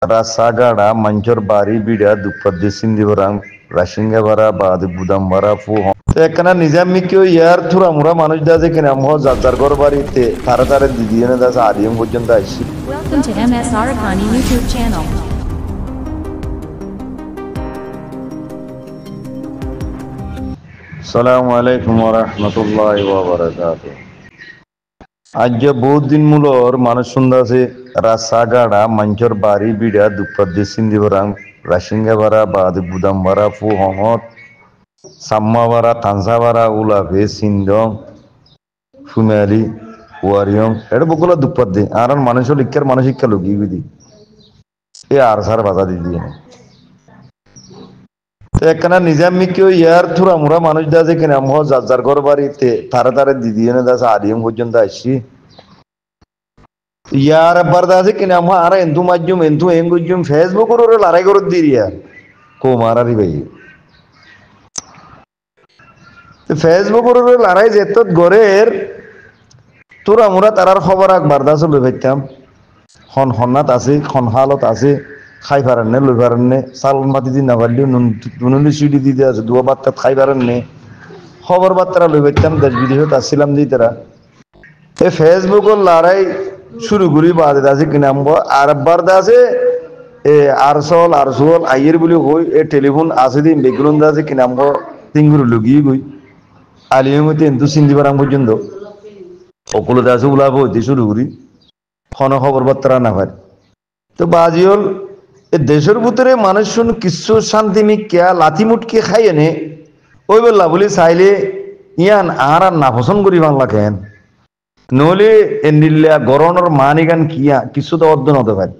Rasagada, Manchur Bari, Bida, Dupadi Sindivaram, Rashingavara, Bad Budambara, Fu. Ekana Nizamikyo, Yar Turamura, Manuja, the Kinamo, Zargorbari, Taratara, Didiana, that's Adium Vujandashi. Welcome to MS Arakani YouTube channel. Assalamu alaikum wa rahmatullahi wa barakatuh. আজ বহুত দিন মূলর মানুষ শুনছে রাসাগাড়া মঞ্চর বাড়ি বিড়া দুপদ্দি সিন্দিবরাং রাশিঙ্গাবারা বাদ বুদামবারা ফু হমত সাম্মাবারা তানসাবারা উলাফে সিন্ধং ফুমেলি ওয়ারিয়ং এটা বকুলা দুপদ্দি আর মানুষ লিখার মানসিক লোকি বিধি এ আর সার বাধা দিদি একখানা নিজামিকে ইয়ার থুরা মুরা মানুষ দাসে কিনা মহ যার ঘর বাড়িতে তারা দিদি এনে দাস আদিম পর্যন্ত আসছি ইয়ার একবার দাসে কিনা মহ আর এন্তু মাধ্যম এন্তু এঙ্গুজুম ফেসবুক ওর লড়াই করে দিরিয়া কো মারারি ভাই ফেসবুক ওর লড়াই যেত গরের তোরা মুরা তারার খবর একবার দাস লই পাইতাম হন হন্নাত আছে খন হালত আছে খাই পারেন নে লই পারেন নে চালন পাতি দিন না পারলেও নুনুলি সিডি দিতে আছে দুয়া বাত্তা খাই পারেন নে খবর বার্তারা লই পাইতাম দেশ বিদেশত আসছিলাম দি তারা এই ফেসবুকের লড়াই শুরু করি বাদে আছে কিনা আর একবার আছে এ আরসল আইয়ের বলি হই এ টেলিফোন আছে দিন বেগুন আছে কিনা তিঙ্গুর লুকিয়ে গই আলিয়মতে এন্তু সিন্ধি পারাম পর্যন্ত অকুলতে আছে উলাব হইতে শুরু করি খন খবর বার্তারা না পারে তো বাজি হল এই দেশের ভিতরে মানুষ শুন কিছু শান্তি মিকিয়া লাথি মুটকে খাই এনে ওই বললা বলি চাইলে ইয়ান আর না পছন্দ করি বাংলা কেন নহলে এ নিল্লা গরনের মানিগান কিয়া কিছু তো অর্ধ হতে পারে